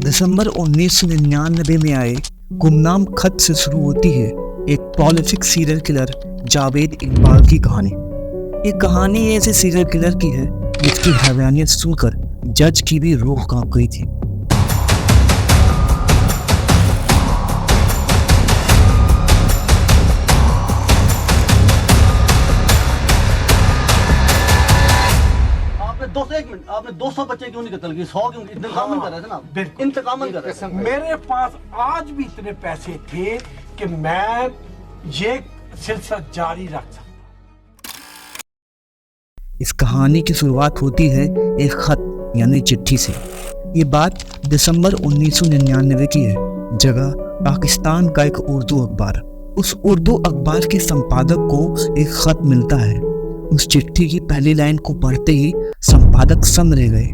दिसंबर 1999 में आए गुमनाम खत से शुरू होती है एक prolific serial killer Javed Iqbal की कहानी। ये कहानी ऐसे सीरियल किलर की है जिसकी हैवानियत सुनकर जज की भी रूह कांप गई थी। आपने 200 बच्चे क्यों नहीं कत्ल किए? 100 क्यों? इंतकाम कर रहे थे ना आप। इंतकाम कर रहे थे। मेरे पास आज भी इतने पैसे थे कि मैं ये सिलसिला जारी रख सकता। इस कहानी की शुरुआत होती है एक खत यानी चिट्ठी से। ये बात दिसंबर 1999 की है। जगह पाकिस्तान का एक उर्दू अखबार। उस उर्दू अखबार के संपादक को एक खत मिलता है। उस चिट्ठी की पहली लाइन को पढ़ते ही संपादक सम रह गए।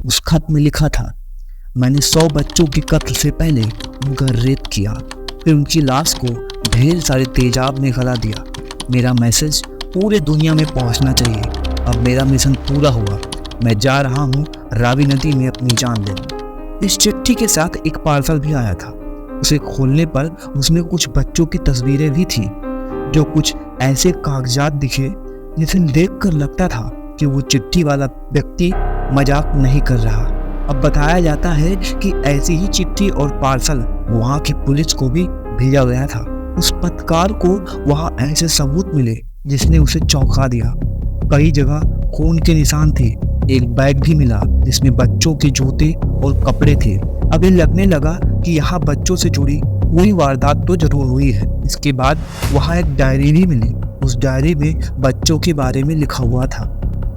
उस खत में लिखा था, मैंने 100 बच्चों के कत्ल से पहले उनका रेप किया, फिर उनकी लाश को ढेर सारे तेजाब में गला दिया। मेरा मैसेज पूरे दुनिया में पहुंचना चाहिए। अब मेरा मिशन पूरा हुआ। मैं जा रहा हूँ रावी नदी में अपनी जान लेने। इस चिट्ठी के साथ एक पार्सल भी आया था। उसे खोलने पर उसमें कुछ बच्चों की तस्वीरें भी थी, जो कुछ ऐसे कागजात दिखे जिसे देखकर लगता था कि वो चिट्ठी वाला व्यक्ति मजाक नहीं कर रहा। अब बताया जाता है कि ऐसी ही चिट्ठी और पार्सल वहाँ की पुलिस को भी भेजा गया था। उस पत्रकार को वहाँ ऐसे सबूत मिले जिसने उसे चौंका दिया। कई जगह खून के निशान थे। एक बैग भी मिला जिसमें बच्चों के जूते और कपड़े थे। अब ये लगने लगा कि यहाँ बच्चों से जुड़ी कोई वारदात तो जरूर हुई है। इसके बाद वहाँ एक डायरी भी मिली। उस डायरी में बच्चों के बारे में लिखा हुआ था।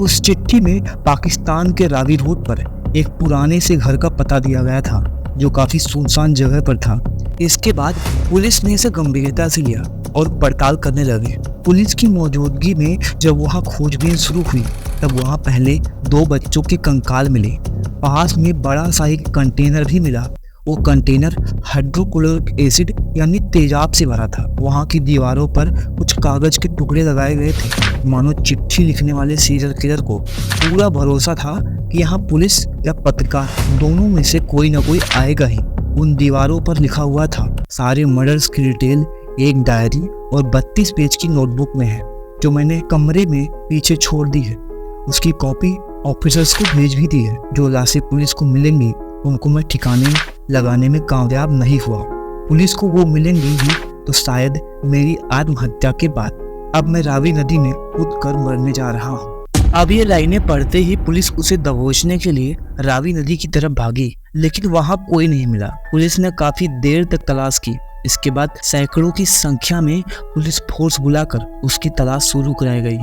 उस चिट्ठी में पाकिस्तान के रावी रोड पर एक पुराने से घर का पता दिया गया था, जो काफी सुनसान जगह पर था। इसके बाद पुलिस ने इसे गंभीरता से लिया और पड़ताल करने लगे। पुलिस की मौजूदगी में जब वहां खोजबीन शुरू हुई, तब वहां पहले 2 बच्चों के कंकाल मिले। पास में बड़ा सा एक कंटेनर भी मिला। वो कंटेनर हाइड्रोक्लोरिक एसिड यानी तेजाब से भरा था। वहाँ की दीवारों पर कुछ कागज के टुकड़े लगाए गए थे। मानो चिट्ठी लिखने वाले सीरियल किलर को पूरा भरोसा था कि यहाँ पुलिस या पत्रकार दोनों में से कोई ना कोई आएगा ही। उन दीवारों पर लिखा हुआ था सारे मर्डर्स की डिटेल एक डायरी और 32 पेज की नोटबुक में है, जो मैंने कमरे में पीछे छोड़ दी है। उसकी कॉपी ऑफिसर्स को भेज भी दी है। जो लाशें पुलिस को मिलेंगी उनको मैं ठिकाने लगाने में कामयाब नहीं हुआ। पुलिस को वो मिलेंगी ही तो शायद मेरी आत्महत्या के बाद। अब मैं रावी नदी में कूद कर मरने जा रहा हूँ। अब ये लाइनें पढ़ते ही पुलिस उसे दबोचने के लिए रावी नदी की तरफ भागी, लेकिन वहाँ कोई नहीं मिला। पुलिस ने काफी देर तक तलाश की। इसके बाद सैकड़ों की संख्या में पुलिस फोर्स बुलाकर उसकी तलाश शुरू कराई गई।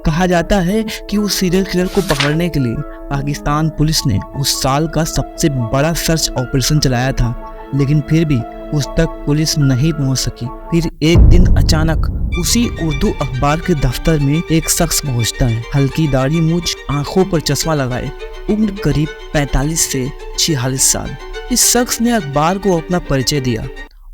कहा जाता है कि उस सीरियल किलर को पकड़ने के लिए पाकिस्तान पुलिस ने उस साल का सबसे बड़ा सर्च ऑपरेशन चलाया था, लेकिन फिर भी उस तक पुलिस नहीं पहुंच सकी। फिर एक दिन अचानक उसी उर्दू अखबार के दफ्तर में एक शख्स पहुंचता है। हल्की दाढ़ी, मूंछ, आंखों पर चश्मा लगाए, उम्र करीब 45 से 46 साल। इस शख्स ने अखबार को अपना परिचय दिया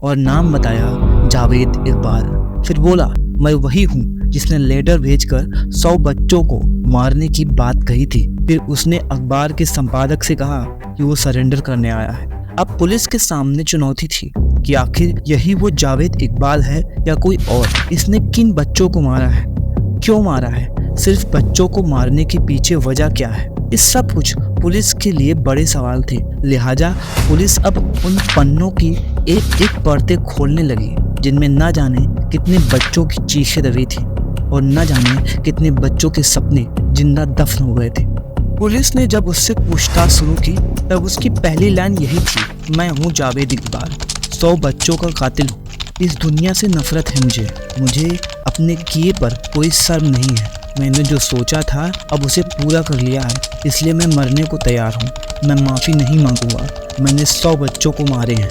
और नाम बताया, जावेद इकबाल। फिर बोला, मैं वही हूँ जिसने लेटर भेजकर 100 बच्चों को मारने की बात कही थी। फिर उसने अखबार के संपादक से कहा कि वो सरेंडर करने आया है। अब पुलिस के सामने चुनौती थी कि आखिर यही वो जावेद इकबाल है या कोई और। इसने किन बच्चों को मारा है, क्यों मारा है, सिर्फ बच्चों को मारने के पीछे वजह क्या है? इस सब कुछ पुलिस के लिए बड़े सवाल थे। लिहाजा पुलिस अब उन पन्नों की एक एक परतें खोलने लगी जिनमें न जाने कितने बच्चों की चीखें दबी थी और न जाने कितने बच्चों के सपने जिंदा दफन हो गए थे। पुलिस ने जब उससे पूछताछ शुरू की तब उसकी पहली लाइन यही थी, मैं हूँ जावेद इकबाल, 100 बच्चों का कातिल हूँ। इस दुनिया से नफरत है मुझे अपने किए पर कोई शर्म नहीं है। मैंने जो सोचा था अब उसे पूरा कर लिया है, इसलिए मैं मरने को तैयार हूँ। मैं माफ़ी नहीं मांगूंगा। मैंने 100 बच्चों को मारे हैं।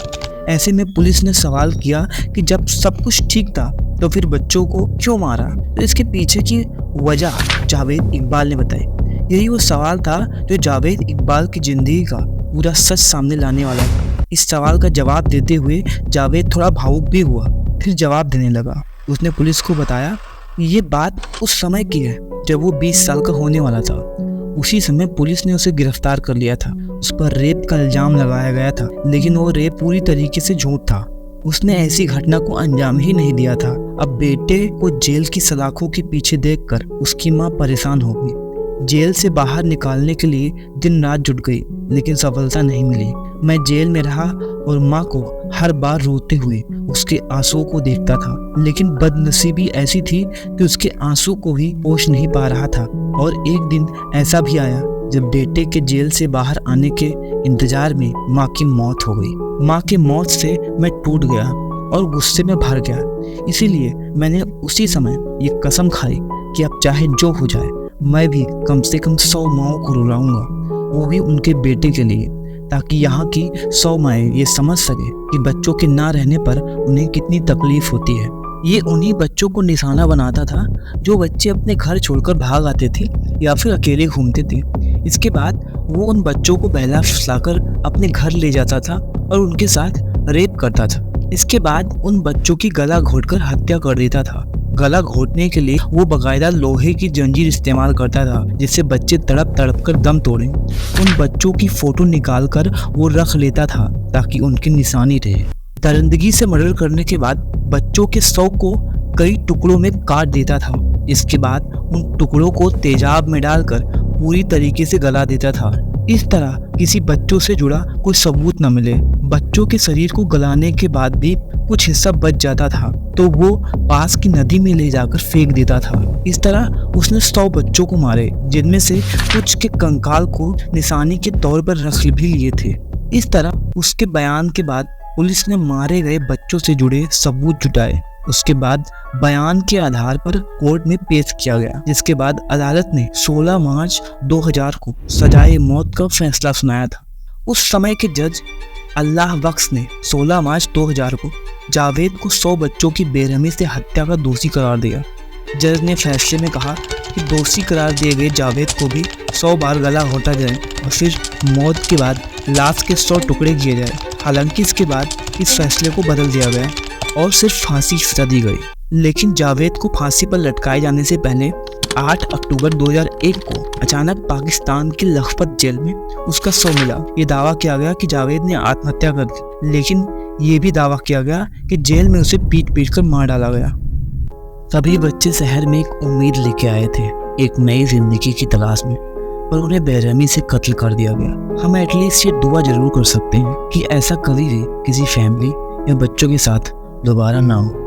ऐसे में पुलिस ने सवाल किया कि जब सब कुछ ठीक था तो फिर बच्चों को क्यों मारा? तो इसके पीछे की वजह जावेद इकबाल ने बताई। यही वो सवाल था जो जावेद इकबाल की जिंदगी का पूरा सच सामने लाने वाला था। इस सवाल का जवाब देते हुए जावेद थोड़ा भावुक भी हुआ। फिर जवाब देने लगा। उसने पुलिस को बताया ये बात उस समय की है जब वो 20 साल का होने वाला था। उसी समय पुलिस ने उसे गिरफ्तार कर लिया था। उस पर रेप का इल्जाम लगाया गया था, लेकिन वो रेप पूरी तरीके से झूठ था। उसने ऐसी घटना को अंजाम ही नहीं दिया था। अब बेटे को जेल की सलाखों के पीछे देखकर उसकी माँ परेशान हो गई। जेल से बाहर निकालने के लिए दिन रात जुट गई, लेकिन सफलता नहीं मिली। मैं जेल में रहा और माँ को हर बार रोते हुए उसके आंसुओं को देखता था, लेकिन बदनसीबी ऐसी थी कि उसके आंसू को भी पोंछ नहीं पा रहा था। और एक दिन ऐसा भी आया जब बेटे के जेल से बाहर आने के इंतजार में माँ की मौत हो गई। माँ की मौत से मैं टूट गया और गुस्से में भर गया। इसीलिए मैंने उसी समय ये कसम खाई कि अब चाहे जो हो जाए मैं भी कम से कम 100 माँओं को रुलाऊंगा, वो भी उनके बेटे के लिए, ताकि यहाँ की 100 माएँ ये समझ सके कि बच्चों के ना रहने पर उन्हें कितनी तकलीफ होती है। ये उन्हीं बच्चों को निशाना बनाता था जो बच्चे अपने घर छोड़कर भाग आते थे या फिर अकेले घूमते थे। इसके बाद वो उन बच्चों को बहला फुसलाकर अपने घर ले जाता था और उनके साथ रेप करता था। इसके बाद उन बच्चों की गला घोंटकर हत्या कर देता था। गला घोंटने के लिए वो बाकायदा लोहे की जंजीर इस्तेमाल करता था, जिससे बच्चे तड़प तड़प कर दम तोड़ें। उन बच्चों की फोटो निकालकर वो रख लेता था ताकि उनकी निशानी रहे। दरिंदगी से मर्डर करने के बाद बच्चों के शव को कई टुकड़ों में काट देता था। इसके बाद उन टुकड़ों को तेजाब में डालकर पूरी तरीके से गला देता था। इस तरह किसी बच्चों से जुड़ा कोई सबूत न मिले। बच्चों के शरीर को गलाने के बाद भी कुछ हिस्सा बच जाता था तो वो पास की नदी में ले जाकर फेंक देता था। इस तरह उसने 100 बच्चों को मारे, जिनमें से कुछ के कंकाल को निशानी के तौर पर रख भी लिए थे। इस तरह उसके बयान के बाद पुलिस ने मारे गए बच्चों से जुड़े सबूत जुटाए। उसके बाद बयान के आधार पर कोर्ट में पेश किया गया, जिसके बाद अदालत ने 16 मार्च 2000 को सजाए मौत का फैसला सुनाया था। उस समय के जज अल्लाह बख्श ने 16 मार्च 2000 को जावेद को 100 बच्चों की बेरहमी से हत्या का दोषी करार दिया। जज ने फैसले में कहा कि दोषी करार दिए गए जावेद को भी 100 बार गला घोंटा जाए और फिर मौत के बाद लाश के 100 टुकड़े किए जाए। हालांकि इसके बाद इस फैसले को बदल दिया गया और सिर्फ फांसी की सजा दी गई। लेकिन जावेद को फांसी पर लटकाए जाने से पहले 8 अक्टूबर 2001 को अचानक पाकिस्तान की लखपत जेल में उसका शव मिला। ये दावा किया गया कि जावेद ने आत्महत्या कर दी, लेकिन ये भी दावा किया गया कि जेल में उसे पीट पीट कर मार डाला गया। सभी बच्चे शहर में एक उम्मीद लेके आए थे, एक नई जिंदगी की तलाश में, पर उन्हें बेरहमी से कत्ल कर दिया गया। हम एटलीस्ट ये दुआ जरूर कर सकते हैं कि ऐसा कभी भी किसी फैमिली या बच्चों के साथ दोबारा ना हो।